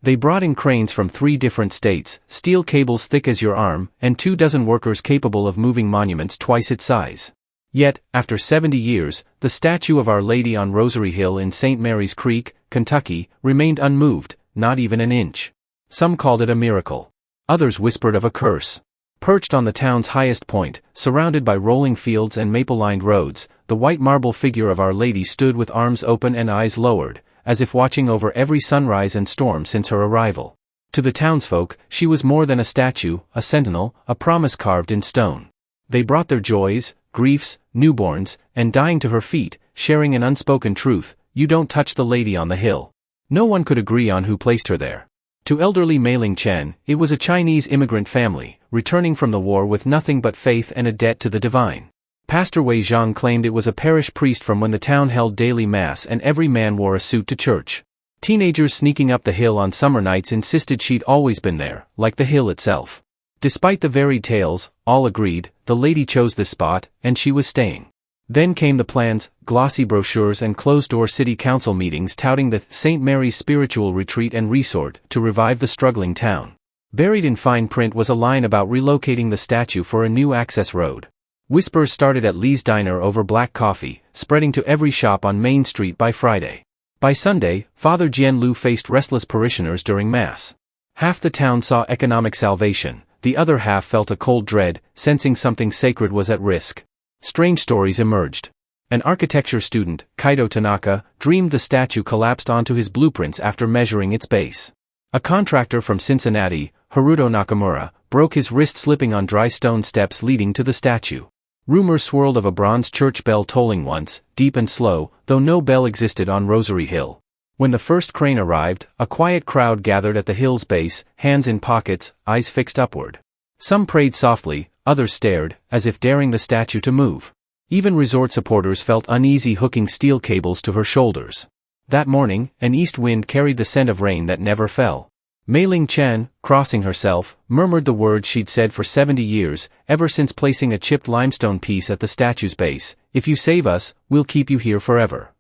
They brought in cranes from 3 different states, steel cables thick as your arm, and 24 workers capable of moving monuments twice its size. Yet, after 70 years, the statue of Our Lady on Rosary Hill in St. Mary's Creek, Kentucky, remained unmoved, not even an inch. Some called it a miracle. Others whispered of a curse. Perched on the town's highest point, surrounded by rolling fields and maple-lined roads, the white marble figure of Our Lady stood with arms open and eyes lowered, as if watching over every sunrise and storm since her arrival. To the townsfolk, she was more than a statue, a sentinel, a promise carved in stone. They brought their joys, griefs, newborns, and dying to her feet, sharing an unspoken truth: you don't touch the lady on the hill. No one could agree on who placed her there. To elderly Mei-Ling Chen, it was a Chinese immigrant family, returning from the war with nothing but faith and a debt to the divine. Pastor Wei Zhang claimed it was a parish priest from when the town held daily mass and every man wore a suit to church. Teenagers sneaking up the hill on summer nights insisted she'd always been there, like the hill itself. Despite the varied tales, all agreed, the lady chose this spot, and she was staying. Then came the plans, glossy brochures and closed-door city council meetings touting the St. Mary's spiritual retreat and resort to revive the struggling town. Buried in fine print was a line about relocating the statue for a new access road. Whispers started at Lee's Diner over black coffee, spreading to every shop on Main Street by Friday. By Sunday, Father Jian Lu faced restless parishioners during Mass. Half the town saw economic salvation, the other half felt a cold dread, sensing something sacred was at risk. Strange stories emerged. An architecture student, Kaido Tanaka, dreamed the statue collapsed onto his blueprints after measuring its base. A contractor from Cincinnati, Haruto Nakamura, broke his wrist slipping on dry stone steps leading to the statue. Rumors swirled of a bronze church bell tolling once, deep and slow, though no bell existed on Rosary Hill. When the first crane arrived, a quiet crowd gathered at the hill's base, hands in pockets, eyes fixed upward. Some prayed softly, others stared, as if daring the statue to move. Even resort supporters felt uneasy hooking steel cables to her shoulders. That morning, an east wind carried the scent of rain that never fell. Mei-Ling Chen, crossing herself, murmured the words she'd said for 70 years, ever since placing a chipped limestone piece at the statue's base: "If you save us, we'll keep you here forever."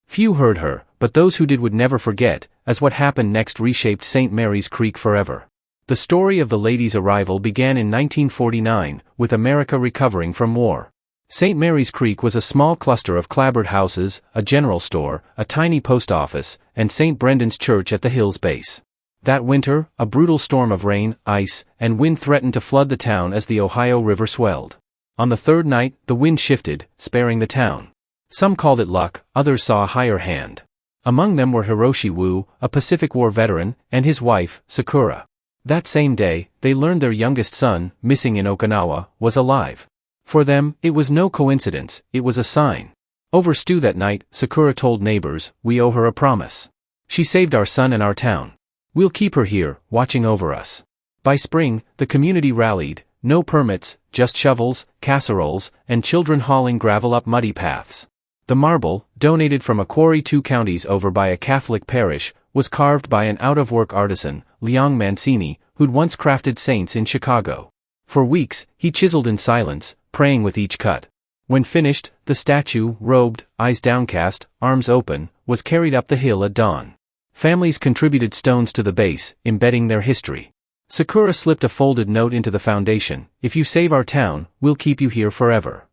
Few heard her, but those who did would never forget, as what happened next reshaped St. Mary's Creek forever. The story of the lady's arrival began in 1949, with America recovering from war. St. Mary's Creek was a small cluster of clapboard houses, a general store, a tiny post office, and St. Brendan's Church at the hill's base. That winter, a brutal storm of rain, ice, and wind threatened to flood the town as the Ohio River swelled. On the third night, the wind shifted, sparing the town. Some called it luck, others saw a higher hand. Among them were Hiroshi Wu, a Pacific War veteran, and his wife, Sakura. That same day, they learned their youngest son, missing in Okinawa, was alive. For them, it was no coincidence, it was a sign. Over stew that night, Sakura told neighbors, "We owe her a promise. She saved our son and our town. We'll keep her here, watching over us." By spring, the community rallied, no permits, just shovels, casseroles, and children hauling gravel up muddy paths. The marble, donated from a quarry 2 counties over by a Catholic parish, was carved by an out-of-work artisan, Liang Mancini, who'd once crafted saints in Chicago. For weeks, he chiseled in silence, praying with each cut. When finished, the statue, robed, eyes downcast, arms open, was carried up the hill at dawn. Families contributed stones to the base, embedding their history. Sakura slipped a folded note into the foundation: "If you save our town, we'll keep you here forever."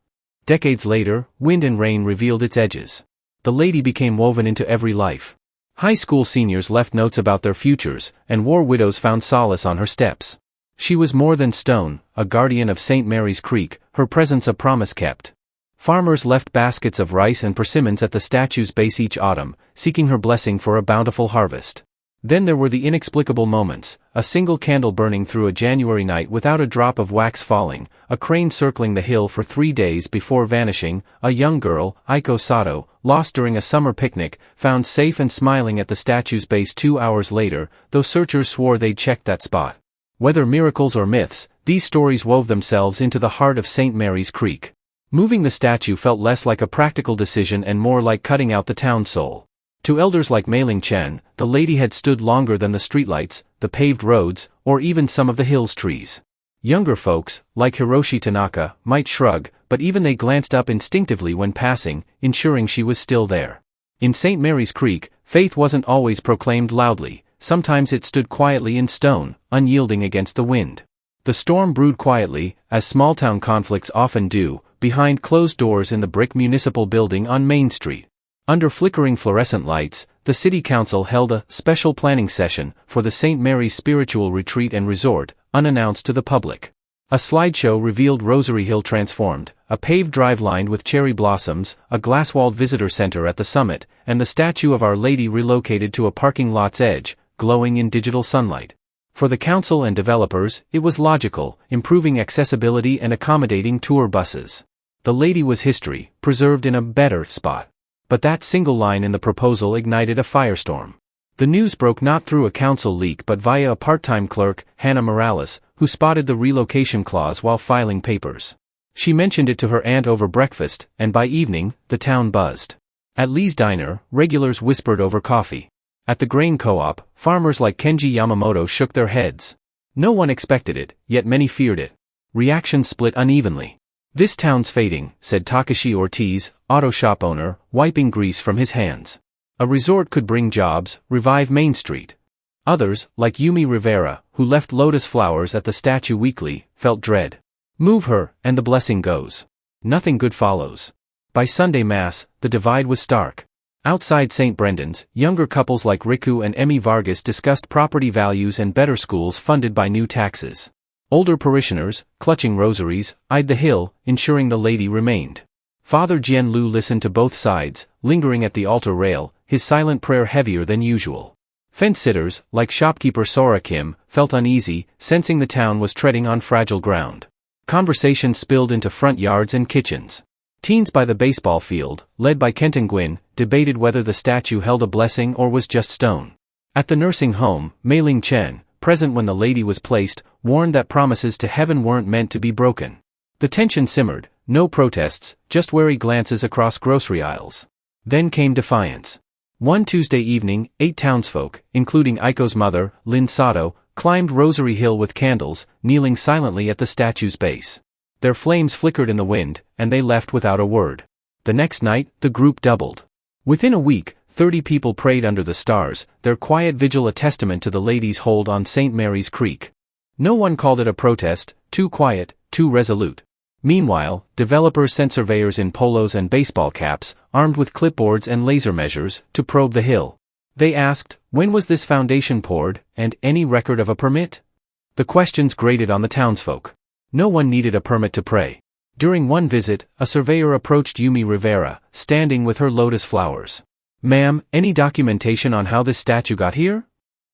Decades later, wind and rain revealed its edges. The lady became woven into every life. High school seniors left notes about their futures, and war widows found solace on her steps. She was more than stone, a guardian of St. Mary's Creek, her presence a promise kept. Farmers left baskets of rice and persimmons at the statue's base each autumn, seeking her blessing for a bountiful harvest. Then there were the inexplicable moments: a single candle burning through a January night without a drop of wax falling, a crane circling the hill for 3 days before vanishing, a young girl, Aiko Sato, lost during a summer picnic, found safe and smiling at the statue's base 2 hours later, though searchers swore they'd checked that spot. Whether miracles or myths, these stories wove themselves into the heart of St. Mary's Creek. Moving the statue felt less like a practical decision and more like cutting out the town's soul. To elders like Mei-Ling Chen, the lady had stood longer than the streetlights, the paved roads, or even some of the hill's trees. Younger folks, like Hiroshi Tanaka, might shrug, but even they glanced up instinctively when passing, ensuring she was still there. In St. Mary's Creek, faith wasn't always proclaimed loudly. sometimes it stood quietly in stone, unyielding against the wind. The storm brewed quietly, as small-town conflicts often do, behind closed doors in the brick municipal building on Main Street. Under flickering fluorescent lights, the city council held a special planning session for the St. Mary's Spiritual Retreat and Resort, unannounced to the public. A slideshow revealed Rosary Hill transformed, a paved drive lined with cherry blossoms, a glass-walled visitor center at the summit, and the statue of Our Lady relocated to a parking lot's edge, glowing in digital sunlight. For the council and developers, it was logical, improving accessibility and accommodating tour buses. The Lady was history, preserved in a better spot. But that single line in the proposal ignited a firestorm. The news broke not through a council leak but via a part-time clerk, Hannah Morales, who spotted the relocation clause while filing papers. She mentioned it to her aunt over breakfast, and by evening, the town buzzed. At Lee's Diner, regulars whispered over coffee. At the grain co-op, farmers like Kenji Yamamoto shook their heads. No one expected it, yet many feared it. Reactions split unevenly. "This town's fading," said Takashi Ortiz, auto shop owner, wiping grease from his hands. "A resort could bring jobs, revive Main Street." Others, like Yumi Rivera, who left lotus flowers at the statue weekly, felt dread. Move her, and the blessing goes. Nothing good follows. By Sunday Mass, the divide was stark. Outside St. Brendan's, younger couples like Riku and Emmy Vargas discussed property values and better schools funded by new taxes. Older parishioners, clutching rosaries, eyed the hill, ensuring the Lady remained. Father Jian Lu listened to both sides, lingering at the altar rail, his silent prayer heavier than usual. Fence-sitters, like shopkeeper Sora Kim, felt uneasy, sensing the town was treading on fragile ground. Conversation spilled into front yards and kitchens. Teens by the baseball field, led by Kenton Gwyn, debated whether the statue held a blessing or was just stone. At the nursing home, Mei Ling Chen, present when the Lady was placed, warned that promises to heaven weren't meant to be broken. The tension simmered, no protests, just wary glances across grocery aisles. Then came defiance. One Tuesday evening, 8 townsfolk, including Aiko's mother, Lynn Sato, climbed Rosary Hill with candles, kneeling silently at the statue's base. Their flames flickered in the wind, and they left without a word. The next night, the group doubled. Within a week, 30 people prayed under the stars, their quiet vigil a testament to the Lady's hold on St. Mary's Creek. No one called it a protest, too quiet, too resolute. Meanwhile, developers sent surveyors in polos and baseball caps, armed with clipboards and laser measures, to probe the hill. They asked, when was this foundation poured, and any record of a permit? The questions grated on the townsfolk. No one needed a permit to pray. During one visit, a surveyor approached Yumi Rivera, standing with her lotus flowers. "Ma'am, any documentation on how this statue got here?"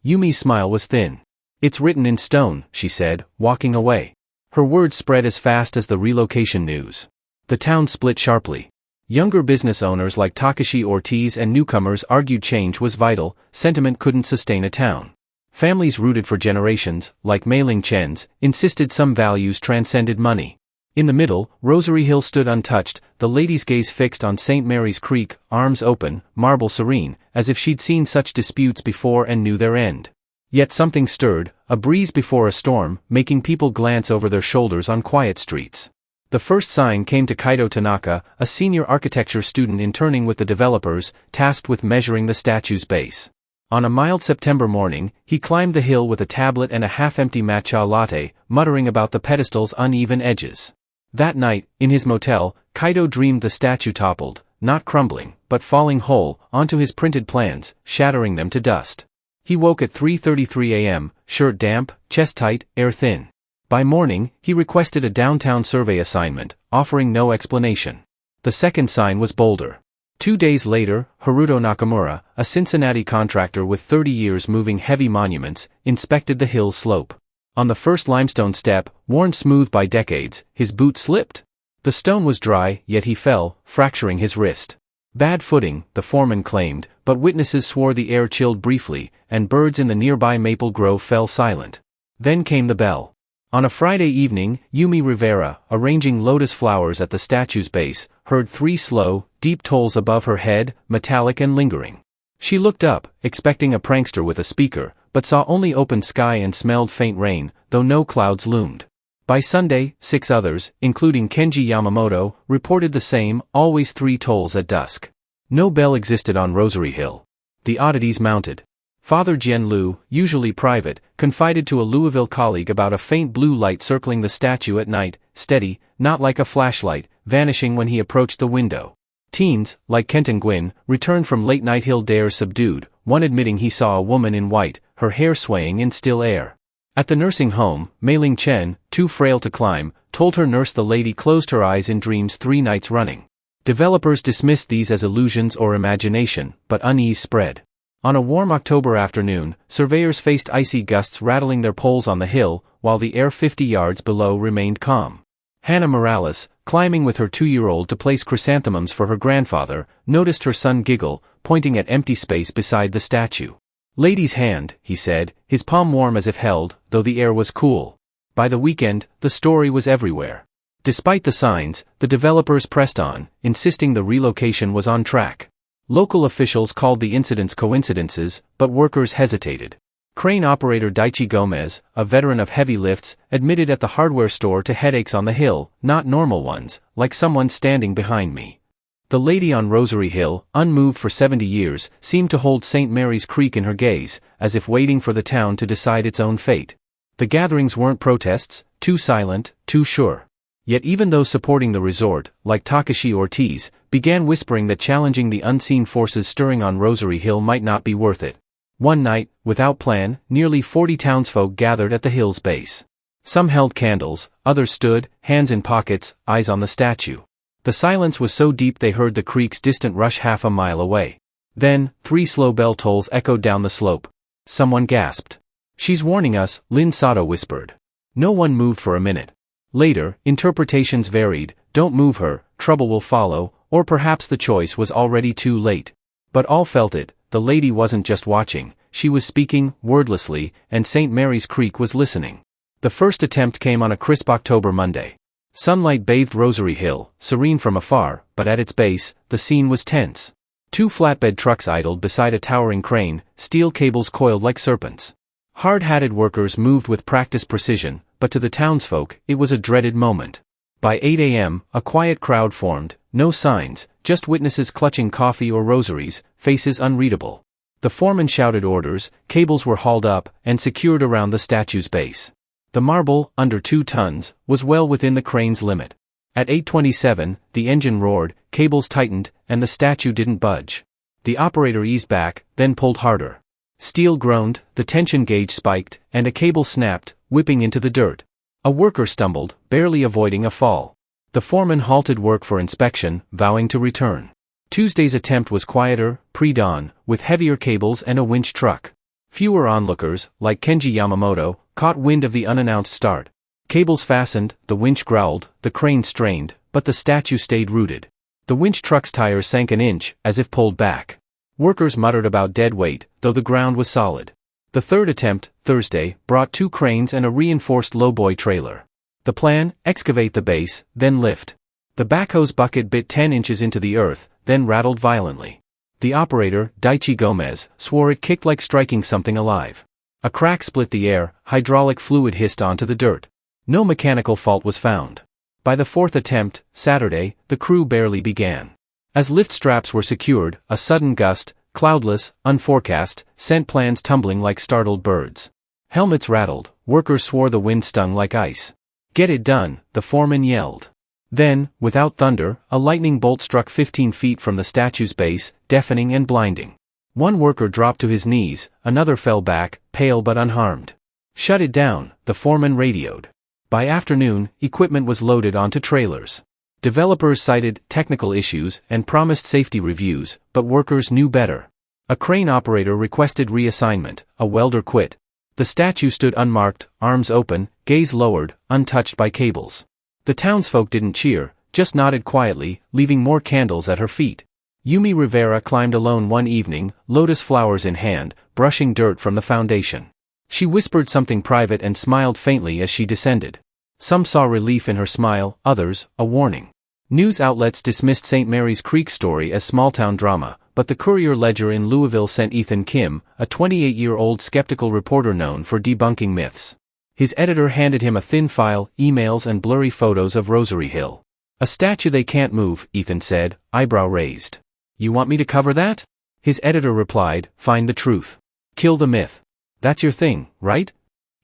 Yumi's smile was thin. "It's written in stone," she said, walking away. Her words spread as fast as the relocation news. The town split sharply. Younger business owners like Takashi Ortiz and newcomers argued change was vital, sentiment couldn't sustain a town. Families rooted for generations, like Mei Ling Chen's, insisted some values transcended money. In the middle, Rosary Hill stood untouched, the Lady's gaze fixed on St. Mary's Creek, arms open, marble serene, as if she'd seen such disputes before and knew their end. Yet something stirred, a breeze before a storm, making people glance over their shoulders on quiet streets. The first sign came to Kaito Tanaka, a senior architecture student interning with the developers, tasked with measuring the statue's base. On a mild September morning, he climbed the hill with a tablet and a half-empty matcha latte, muttering about the pedestal's uneven edges. That night, in his motel, Kaito dreamed the statue toppled, not crumbling, but falling whole, onto his printed plans, shattering them to dust. He woke at 3:33 a.m., shirt damp, chest tight, air thin. By morning, he requested a downtown survey assignment, offering no explanation. The second sign was bolder. 2 days later, Haruto Nakamura, a Cincinnati contractor with 30 years moving heavy monuments, inspected the hill's slope. On the first limestone step, worn smooth by decades, his boot slipped. The stone was dry, yet he fell, fracturing his wrist. Bad footing, the foreman claimed, but witnesses swore the air chilled briefly, and birds in the nearby maple grove fell silent. Then came the bell. On a Friday evening, Yumi Rivera, arranging lotus flowers at the statue's base, heard 3 slow, deep tolls above her head, metallic and lingering. She looked up, expecting a prankster with a speaker, but saw only open sky and smelled faint rain, though no clouds loomed. By Sunday, 6 others, including Kenji Yamamoto, reported the same, always 3 tolls at dusk. No bell existed on Rosary Hill. The oddities mounted. Father Jian Lu, usually private, confided to a Louisville colleague about a faint blue light circling the statue at night, steady, not like a flashlight, vanishing when he approached the window. Teens, like Kent and Gwyn, returned from late-night hill dares subdued, one admitting he saw a woman in white, her hair swaying in still air. At the nursing home, Mei-Ling Chen, too frail to climb, told her nurse the lady closed her eyes in dreams 3 nights running. Developers dismissed these as illusions or imagination, but unease spread. On a warm October afternoon, surveyors faced icy gusts rattling their poles on the hill, while the air 50 yards below remained calm. Hannah Morales, climbing with her 2-year-old to place chrysanthemums for her grandfather, noticed her son giggle, pointing at empty space beside the statue. "Lady's hand," he said, his palm warm as if held, though the air was cool. By the weekend, the story was everywhere. Despite the signs, the developers pressed on, insisting the relocation was on track. Local officials called the incidents coincidences, but workers hesitated. Crane operator Daichi Gomez, a veteran of heavy lifts, admitted at the hardware store to headaches on the hill, not normal ones, like someone standing behind me. The lady on Rosary Hill, unmoved for 70 years, seemed to hold St. Mary's Creek in her gaze, as if waiting for the town to decide its own fate. The gatherings weren't protests, too silent, too sure. Yet even those supporting the resort, like Takashi Ortiz, began whispering that challenging the unseen forces stirring on Rosary Hill might not be worth it. One night, without plan, nearly 40 townsfolk gathered at the hill's base. Some held candles, others stood, hands in pockets, eyes on the statue. The silence was so deep they heard the creek's distant rush half a mile away. Then, 3 slow bell tolls echoed down the slope. Someone gasped. "She's warning us," Lynn Sato whispered. No one moved for a minute. Later, interpretations varied: "Don't move her, trouble will follow," or perhaps the choice was already too late. But all felt it. The lady wasn't just watching, she was speaking, wordlessly, and St. Mary's Creek was listening. The first attempt came on a crisp October Monday. Sunlight bathed Rosary Hill, serene from afar, but at its base, the scene was tense. 2 flatbed trucks idled beside a towering crane, steel cables coiled like serpents. Hard-hatted workers moved with practiced precision, but to the townsfolk, it was a dreaded moment. By 8 a.m., a quiet crowd formed, no signs, just witnesses clutching coffee or rosaries, faces unreadable. The foreman shouted orders, cables were hauled up, and secured around the statue's base. The marble, under 2 tons, was well within the crane's limit. At 8:27, the engine roared, cables tightened, and the statue didn't budge. The operator eased back, then pulled harder. Steel groaned, the tension gauge spiked, and a cable snapped, whipping into the dirt. A worker stumbled, barely avoiding a fall. The foreman halted work for inspection, vowing to return. Tuesday's attempt was quieter, pre-dawn, with heavier cables and a winch truck. Fewer onlookers, like Kenji Yamamoto, caught wind of the unannounced start. Cables fastened, the winch growled, the crane strained, but the statue stayed rooted. The winch truck's tires sank an inch, as if pulled back. Workers muttered about dead weight, though the ground was solid. The third attempt, Thursday, brought 2 cranes and a reinforced lowboy trailer. The plan: excavate the base, then lift. The backhoe's bucket bit 10 inches into the earth, then rattled violently. The operator, Daichi Gomez, swore it kicked like striking something alive. A crack split the air, hydraulic fluid hissed onto the dirt. No mechanical fault was found. By the 4th attempt, Saturday, the crew barely began. As lift straps were secured, a sudden gust, cloudless, unforecast, sent plans tumbling like startled birds. Helmets rattled, workers swore the wind stung like ice. "Get it done," the foreman yelled. Then, without thunder, a lightning bolt struck 15 feet from the statue's base, deafening and blinding. One worker dropped to his knees, another fell back, pale but unharmed. "Shut it down," the foreman radioed. By afternoon, equipment was loaded onto trailers. Developers cited technical issues and promised safety reviews, but workers knew better. A crane operator requested reassignment, a welder quit. The statue stood unmarked, arms open, gaze lowered, untouched by cables. The townsfolk didn't cheer, just nodded quietly, leaving more candles at her feet. Yumi Rivera climbed alone one evening, lotus flowers in hand, brushing dirt from the foundation. She whispered something private and smiled faintly as she descended. Some saw relief in her smile, others, a warning. News outlets dismissed St. Mary's Creek story as small-town drama, but the Courier-Ledger in Louisville sent Ethan Kim, a 28-year-old skeptical reporter known for debunking myths. His editor handed him a thin file, emails and blurry photos of Rosary Hill. "A statue they can't move," Ethan said, eyebrow raised. "You want me to cover that?" His editor replied, "Find the truth." Kill the myth. That's your thing, right?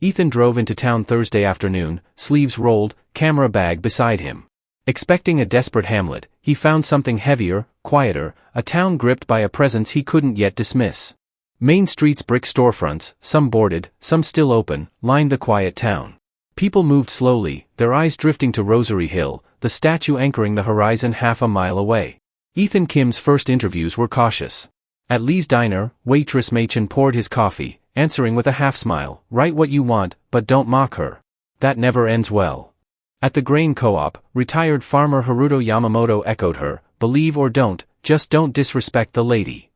Ethan drove into town Thursday afternoon, sleeves rolled, camera bag beside him. Expecting a desperate Hamlet, he found something heavier, quieter, a town gripped by a presence he couldn't yet dismiss. Main Street's brick storefronts, some boarded, some still open, lined the quiet town. People moved slowly, their eyes drifting to Rosary Hill, the statue anchoring the horizon half a mile away. Ethan Kim's first interviews were cautious. At Lee's diner, waitress Machen poured his coffee, answering with a half-smile, "Write what you want, but don't mock her. That never ends well." At the grain co-op, retired farmer Haruto Yamamoto echoed her, "Believe or don't, just don't disrespect the lady."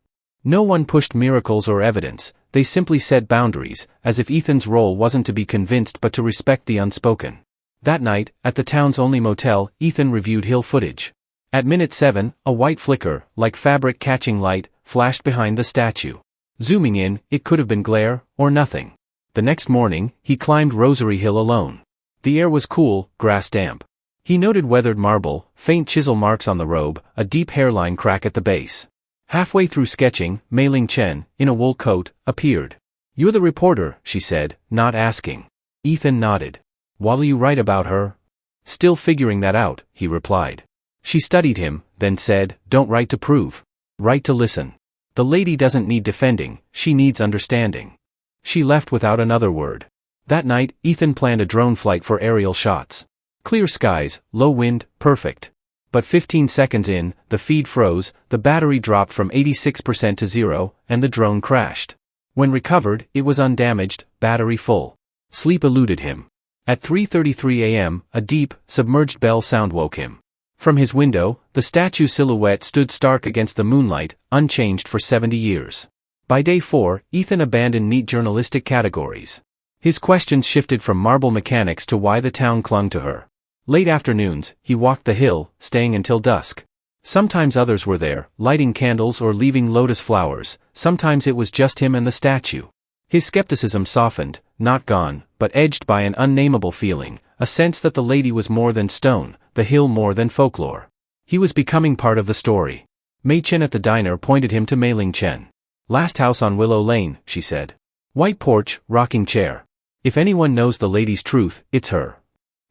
No one pushed miracles or evidence, they simply set boundaries, as if Ethan's role wasn't to be convinced but to respect the unspoken. That night, at the town's only motel, Ethan reviewed hill footage. At minute 7, a white flicker, like fabric catching light, flashed behind the statue. Zooming in, it could have been glare, or nothing. The next morning, he climbed Rosary Hill alone. The air was cool, grass damp. He noted weathered marble, faint chisel marks on the robe, a deep hairline crack at the base. Halfway through sketching, Mei Ling Chen, in a wool coat, appeared. "You're the reporter," she said, not asking. Ethan nodded. "What'll you write about her?" "Still figuring that out," he replied. She studied him, then said, "Don't write to prove. Write to listen. The lady doesn't need defending, she needs understanding." She left without another word. That night, Ethan planned a drone flight for aerial shots. Clear skies, low wind, perfect. But 15 seconds in, the feed froze, the battery dropped from 86% to 0, and the drone crashed. When recovered, it was undamaged, battery full. Sleep eluded him. At 3:33 a.m., a deep, submerged bell sound woke him. From his window, the statue's silhouette stood stark against the moonlight, unchanged for 70 years. By day 4, Ethan abandoned neat journalistic categories. His questions shifted from marble mechanics to why the town clung to her. Late afternoons, he walked the hill, staying until dusk. Sometimes others were there, lighting candles or leaving lotus flowers, sometimes it was just him and the statue. His skepticism softened, not gone, but edged by an unnameable feeling, a sense that the lady was more than stone, the hill more than folklore. He was becoming part of the story. Mei Chen at the diner pointed him to Mei Ling Chen. "Last house on Willow Lane," she said. "White porch, rocking chair. If anyone knows the lady's truth, it's her."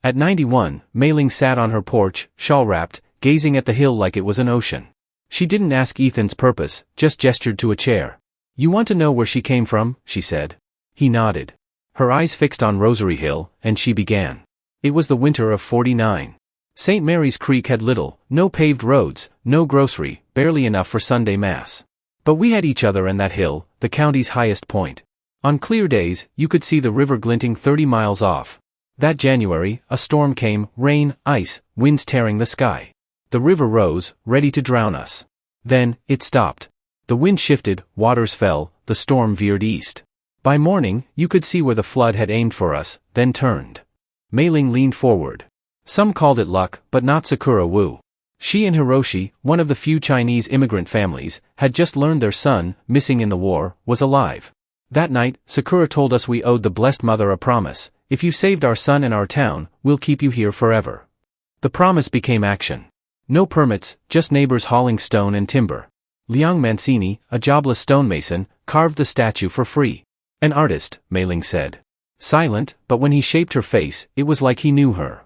At 91, Mei Ling sat on her porch, shawl-wrapped, gazing at the hill like it was an ocean. She didn't ask Ethan's purpose, just gestured to a chair. "You want to know where she came from?" she said. He nodded. Her eyes fixed on Rosary Hill, and she began. It was the winter of 49. St. Mary's Creek had little, no paved roads, no grocery, barely enough for Sunday Mass. But we had each other and that hill, the county's highest point. On clear days, you could see the river glinting 30 miles off. That January, a storm came, rain, ice, winds tearing the sky. The river rose, ready to drown us. Then, it stopped. The wind shifted, waters fell, the storm veered east. By morning, you could see where the flood had aimed for us, then turned. Mei Ling leaned forward. Some called it luck, but not Sakura Wu. She and Hiroshi, one of the few Chinese immigrant families, had just learned their son, missing in the war, was alive. That night, Sakura told us we owed the Blessed Mother a promise: "If you saved our son and our town, we'll keep you here forever." The promise became action. No permits, just neighbors hauling stone and timber. Liang Mancini, a jobless stonemason, carved the statue for free. An artist, Mei Ling said. Silent, but when he shaped her face, it was like he knew her.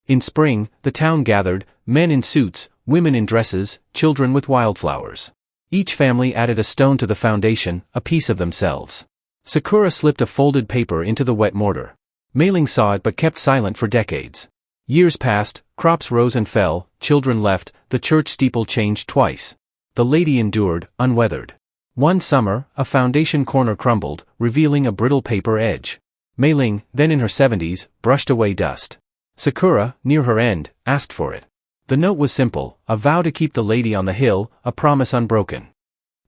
In spring, the town gathered, men in suits, women in dresses, children with wildflowers. Each family added a stone to the foundation, a piece of themselves. Sakura slipped a folded paper into the wet mortar. Mei Ling saw it but kept silent for decades. Years passed, crops rose and fell, children left, the church steeple changed twice. The lady endured, unweathered. One summer, a foundation corner crumbled, revealing a brittle paper edge. Mei Ling, then in her 70s, brushed away dust. Sakura, near her end, asked for it. The note was simple, a vow to keep the lady on the hill, a promise unbroken.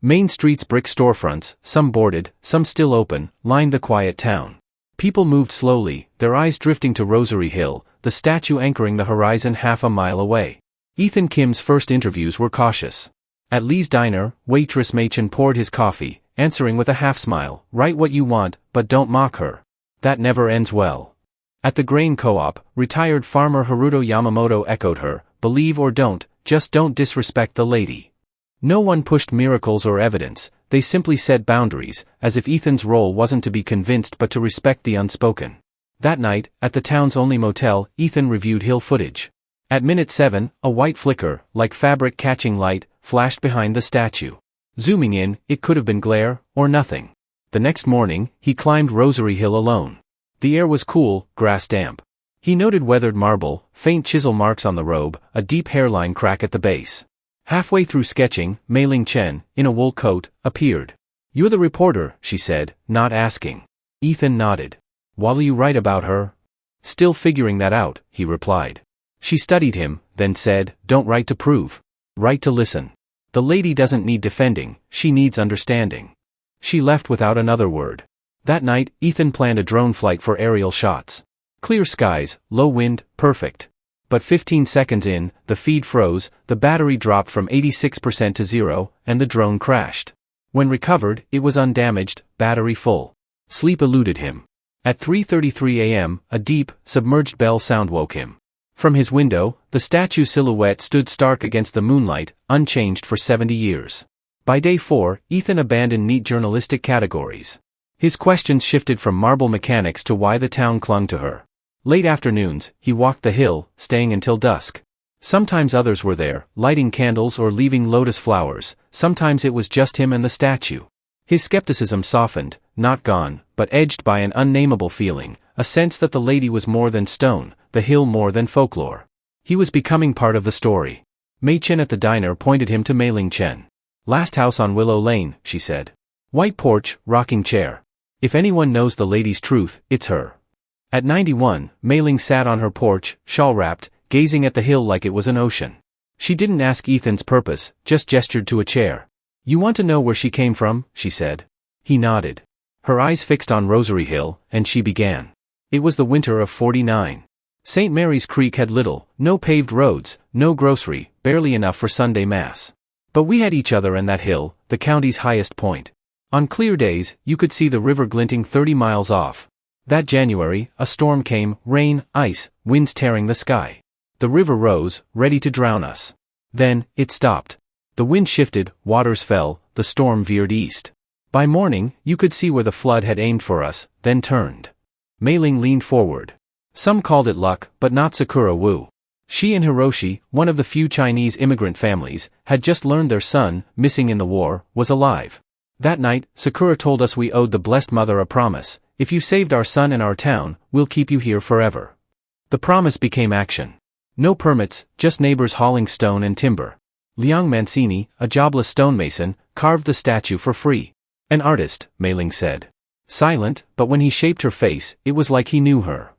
Main Street's brick storefronts, some boarded, some still open, lined the quiet town. People moved slowly, their eyes drifting to Rosary Hill, the statue anchoring the horizon half a mile away. Ethan Kim's first interviews were cautious. At Lee's diner, waitress Machen poured his coffee, answering with a half-smile, "Write what you want, but don't mock her. That never ends well." At the grain co-op, retired farmer Haruto Yamamoto echoed her, "Believe or don't, just don't disrespect the lady." No one pushed miracles or evidence, they simply set boundaries, as if Ethan's role wasn't to be convinced but to respect the unspoken. That night, at the town's only motel, Ethan reviewed hill footage. At minute 7, a white flicker, like fabric catching light, flashed behind the statue. Zooming in, it could have been glare, or nothing. The next morning, he climbed Rosary Hill alone. The air was cool, grass damp. He noted weathered marble, faint chisel marks on the robe, a deep hairline crack at the base. Halfway through sketching, Mei Ling Chen, in a wool coat, appeared. "You're the reporter," she said, not asking. Ethan nodded. "What'll you write about her?" "Still figuring that out," he replied. She studied him, then said, "Don't write to prove. Write to listen. The lady doesn't need defending, she needs understanding." She left without another word. That night, Ethan planned a drone flight for aerial shots. Clear skies, low wind, perfect. But 15 seconds in, the feed froze, the battery dropped from 86% to 0, and the drone crashed. When recovered, it was undamaged, battery full. Sleep eluded him. At 3:33 a.m., a deep, submerged bell sound woke him. From his window, the statue's silhouette stood stark against the moonlight, unchanged for 70 years. By day 4, Ethan abandoned neat journalistic categories. His questions shifted from marble mechanics to why the town clung to her. Late afternoons, he walked the hill, staying until dusk. Sometimes others were there, lighting candles or leaving lotus flowers, sometimes it was just him and the statue. His skepticism softened, not gone, but edged by an unnameable feeling, a sense that the lady was more than stone, the hill more than folklore. He was becoming part of the story. Mei Chen at the diner pointed him to Mei Ling Chen. "Last house on Willow Lane," she said. "White porch, rocking chair. If anyone knows the lady's truth, it's her." At 91, Mei Ling sat on her porch, shawl-wrapped, gazing at the hill like it was an ocean. She didn't ask Ethan's purpose, just gestured to a chair. "You want to know where she came from?" she said. He nodded. Her eyes fixed on Rosary Hill, and she began. It was the winter of 49. St. Mary's Creek had little, no paved roads, no grocery, barely enough for Sunday Mass. But we had each other and that hill, the county's highest point. On clear days, you could see the river glinting 30 miles off. That January, a storm came, rain, ice, winds tearing the sky. The river rose, ready to drown us. Then, it stopped. The wind shifted, waters fell, the storm veered east. By morning, you could see where the flood had aimed for us, then turned. Mei Ling leaned forward. Some called it luck, but not Sakura Wu. She and Hiroshi, one of the few Chinese immigrant families, had just learned their son, missing in the war, was alive. That night, Sakura told us we owed the Blessed Mother a promise: "If you saved our son and our town, we'll keep you here forever." The promise became action. No permits, just neighbors hauling stone and timber. Liang Mancini, a jobless stonemason, carved the statue for free. "An artist," Mei Ling said. Silent, but when he shaped her face, it was like he knew her.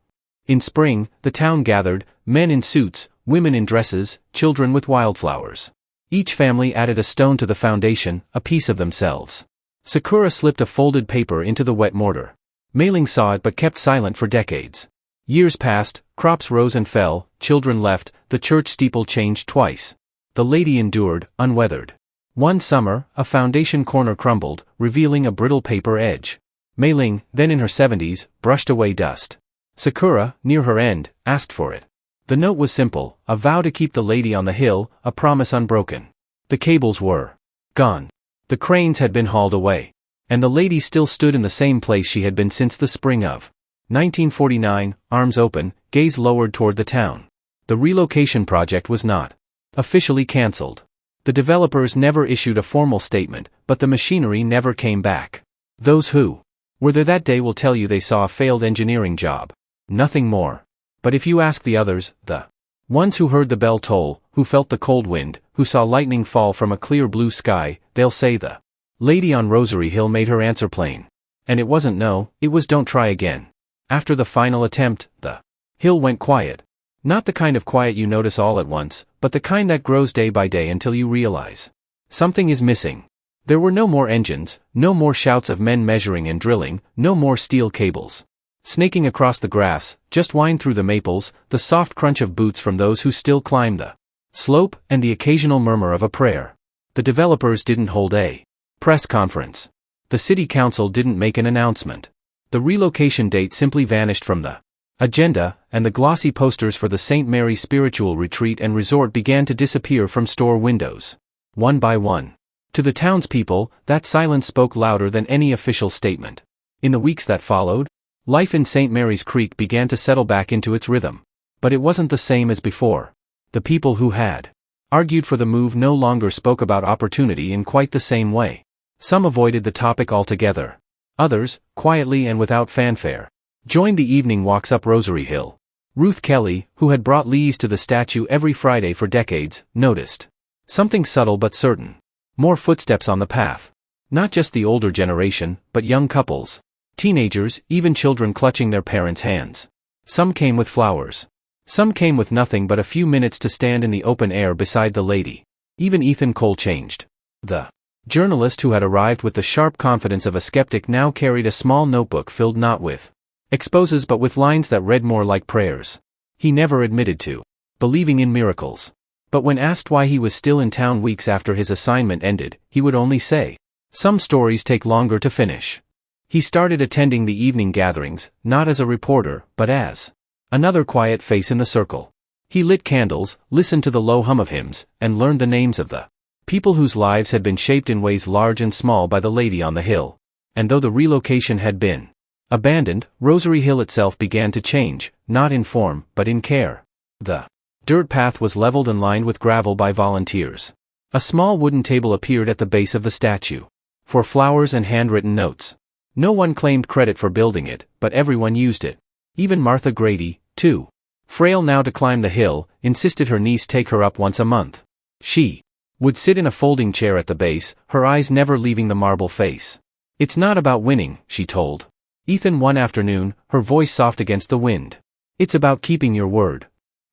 In spring, the town gathered, men in suits, women in dresses, children with wildflowers. Each family added a stone to the foundation, a piece of themselves. Sakura slipped a folded paper into the wet mortar. Mei Ling saw it but kept silent for decades. Years passed, crops rose and fell, children left, the church steeple changed twice. The lady endured, unweathered. One summer, a foundation corner crumbled, revealing a brittle paper edge. Mei Ling, then in her 70s, brushed away dust. Sakura, near her end, asked for it. The note was simple, a vow to keep the lady on the hill, a promise unbroken. The cables were gone. The cranes had been hauled away. And the lady still stood in the same place she had been since the spring of 1949, arms open, gaze lowered toward the town. The relocation project was not officially cancelled. The developers never issued a formal statement, but the machinery never came back. Those who were there that day will tell you they saw a failed engineering job. Nothing more. But if you ask the others, the ones who heard the bell toll, who felt the cold wind, who saw lightning fall from a clear blue sky, they'll say the lady on Rosary Hill made her answer plain. And it wasn't no, it was don't try again. After the final attempt, the hill went quiet. Not the kind of quiet you notice all at once, but the kind that grows day by day until you realize something is missing. There were no more engines, no more shouts of men measuring and drilling, no more steel cables snaking across the grass, just whine through the maples, the soft crunch of boots from those who still climb the slope, and the occasional murmur of a prayer. The developers didn't hold a press conference. The city council didn't make an announcement. The relocation date simply vanished from the agenda, and the glossy posters for the St. Mary Spiritual Retreat and Resort began to disappear from store windows. One by one. To the townspeople, that silence spoke louder than any official statement. In the weeks that followed, life in St. Mary's Creek began to settle back into its rhythm. But it wasn't the same as before. The people who had argued for the move no longer spoke about opportunity in quite the same way. Some avoided the topic altogether. Others, quietly and without fanfare, joined the evening walks up Rosary Hill. Ruth Kelly, who had brought leaves to the statue every Friday for decades, noticed something subtle but certain. More footsteps on the path. Not just the older generation, but young couples, teenagers, even children clutching their parents' hands. Some came with flowers. Some came with nothing but a few minutes to stand in the open air beside the lady. Even Ethan Cole changed. The journalist who had arrived with the sharp confidence of a skeptic now carried a small notebook filled not with exposes but with lines that read more like prayers. He never admitted to believing in miracles. But when asked why he was still in town weeks after his assignment ended, he would only say, "Some stories take longer to finish." He started attending the evening gatherings, not as a reporter, but as another quiet face in the circle. He lit candles, listened to the low hum of hymns, and learned the names of the people whose lives had been shaped in ways large and small by the lady on the hill. And though the relocation had been abandoned, Rosary Hill itself began to change, not in form, but in care. The dirt path was leveled and lined with gravel by volunteers. A small wooden table appeared at the base of the statue for flowers and handwritten notes. No one claimed credit for building it, but everyone used it. Even Martha Grady, too frail now to climb the hill, insisted her niece take her up once a month. She would sit in a folding chair at the base, her eyes never leaving the marble face. "It's not about winning," she told Ethan one afternoon, her voice soft against the wind. "It's about keeping your word."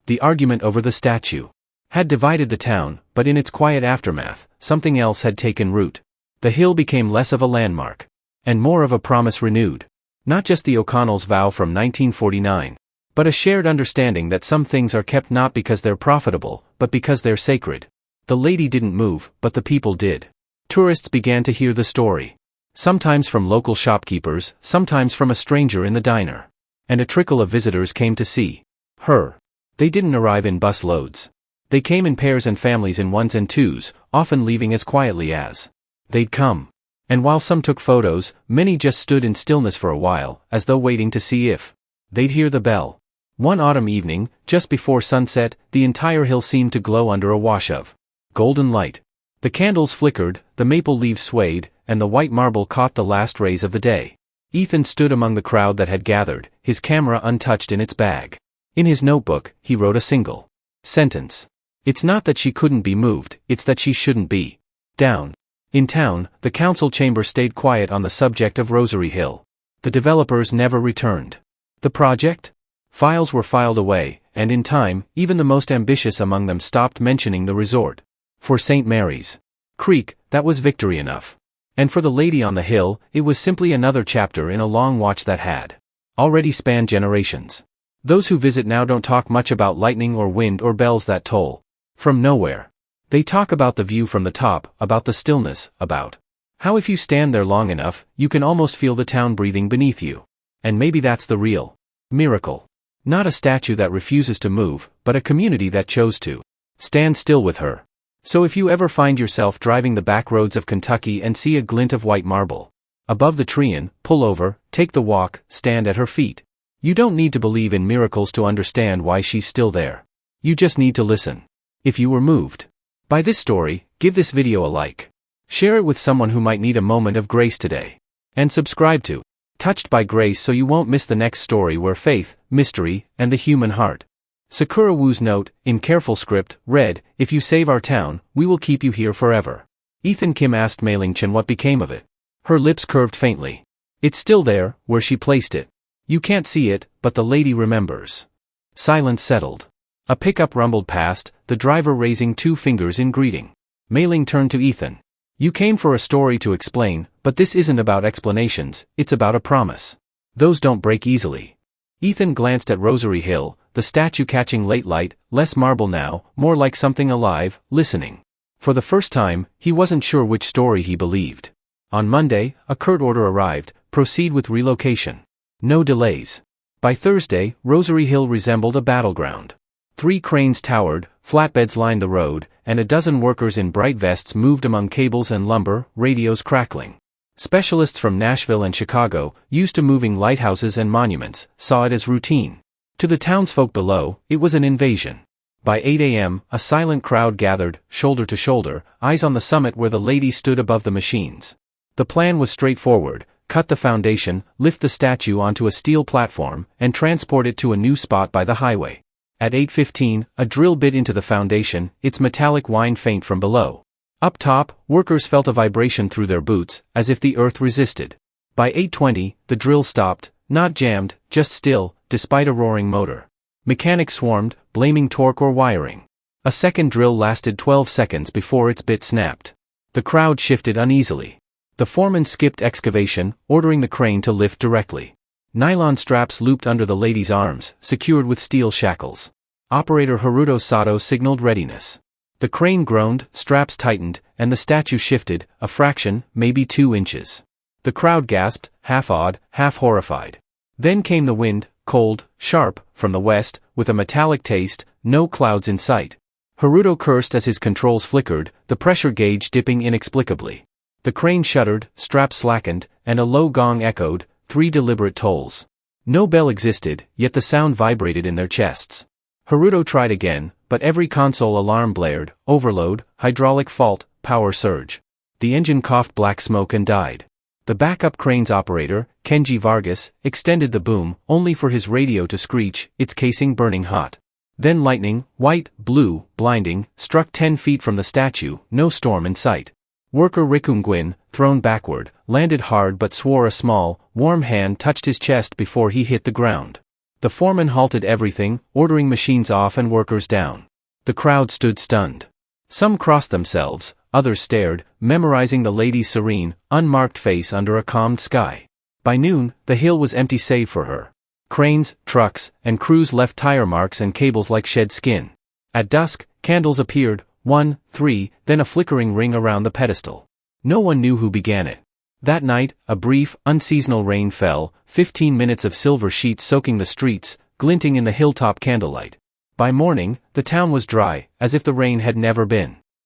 The argument over the statue had divided the town, but in its quiet aftermath, something else had taken root. The hill became less of a landmark and more of a promise renewed. Not just the O'Connells' vow from 1949, but a shared understanding that some things are kept not because they're profitable, but because they're sacred. The lady didn't move, but the people did. Tourists began to hear the story. Sometimes from local shopkeepers, sometimes from a stranger in the diner. And a trickle of visitors came to see her. They didn't arrive in bus loads. They came in pairs and families in ones and twos, often leaving as quietly as they'd come. And while some took photos, many just stood in stillness for a while, as though waiting to see if they'd hear the bell. One autumn evening, just before sunset, the entire hill seemed to glow under a wash of golden light. The candles flickered, the maple leaves swayed, and the white marble caught the last rays of the day. Ethan stood among the crowd that had gathered, his camera untouched in its bag. In his notebook, he wrote a single sentence. "It's not that she couldn't be moved, it's that she shouldn't be down." In town, the council chamber stayed quiet on the subject of Rosary Hill. The developers never returned. The project? Files were filed away, and in time, even the most ambitious among them stopped mentioning the resort. For St. Mary's Creek, that was victory enough. And for the lady on the hill, it was simply another chapter in a long watch that had already spanned generations. Those who visit now don't talk much about lightning or wind or bells that toll from nowhere. They talk about the view from the top, about the stillness, about how if you stand there long enough, you can almost feel the town breathing beneath you. And maybe that's the real miracle. Not a statue that refuses to move, but a community that chose to stand still with her. So if you ever find yourself driving the back roads of Kentucky and see a glint of white marble above the treant, pull over, take the walk, stand at her feet. You don't need to believe in miracles to understand why she's still there. You just need to listen. If you were moved by this story, give this video a like. Share it with someone who might need a moment of grace today. And subscribe to Touched by Grace so you won't miss the next story where faith, mystery, and the human heart. Sakura Wu's note, in careful script, read, "If you save our town, we will keep you here forever." Ethan Kim asked Mei Ling Chen what became of it. Her lips curved faintly. "It's still there, where she placed it. You can't see it, but the lady remembers." Silence settled. A pickup rumbled past, the driver raising 2 fingers in greeting. Mei Ling turned to Ethan. "You came for a story to explain, but this isn't about explanations, it's about a promise. Those don't break easily." Ethan glanced at Rosary Hill, the statue catching late light, less marble now, more like something alive, listening. For the first time, he wasn't sure which story he believed. On Monday, a curt order arrived: proceed with relocation. No delays. By Thursday, Rosary Hill resembled a battleground. 3 cranes towered, flatbeds lined the road, and a dozen workers in bright vests moved among cables and lumber, radios crackling. Specialists from Nashville and Chicago, used to moving lighthouses and monuments, saw it as routine. To the townsfolk below, it was an invasion. By 8 a.m., a silent crowd gathered, shoulder to shoulder, eyes on the summit where the lady stood above the machines. The plan was straightforward: cut the foundation, lift the statue onto a steel platform, and transport it to a new spot by the highway. At 8:15, a drill bit into the foundation, its metallic whine faint from below. Up top, workers felt a vibration through their boots, as if the earth resisted. By 8:20, the drill stopped, not jammed, just still, despite a roaring motor. Mechanics swarmed, blaming torque or wiring. A second drill lasted 12 seconds before its bit snapped. The crowd shifted uneasily. The foreman skipped excavation, ordering the crane to lift directly. Nylon straps looped under the lady's arms, secured with steel shackles. Operator Haruto Sato signaled readiness. The crane groaned, straps tightened, and the statue shifted, a fraction, maybe 2 inches. The crowd gasped, half awed, half horrified. Then came the wind, cold, sharp, from the west, with a metallic taste, no clouds in sight. Haruto cursed as his controls flickered, the pressure gauge dipping inexplicably. The crane shuddered, straps slackened, and a low gong echoed, 3 deliberate tolls. No bell existed, yet the sound vibrated in their chests. Haruto tried again, but every console alarm blared: overload, hydraulic fault, power surge. The engine coughed black smoke and died. The backup crane's operator, Kenji Vargas, extended the boom, only for his radio to screech, its casing burning hot. Then lightning, white, blue, blinding, struck 10 feet from the statue, no storm in sight. Worker Rikungwin, thrown backward, landed hard but swore a small, warm hand touched his chest before he hit the ground. The foreman halted everything, ordering machines off and workers down. The crowd stood stunned. Some crossed themselves, others stared, memorizing the lady's serene, unmarked face under a calmed sky. By noon, the hill was empty save for her. Cranes, trucks, and crews left tire marks and cables like shed skin. At dusk, candles appeared, 1, 3, then a flickering ring around the pedestal. No one knew who began it. That night, a brief, unseasonal rain fell, 15 minutes of silver sheets soaking the streets, glinting in the hilltop candlelight. By morning, the town was dry, as if the rain had never been.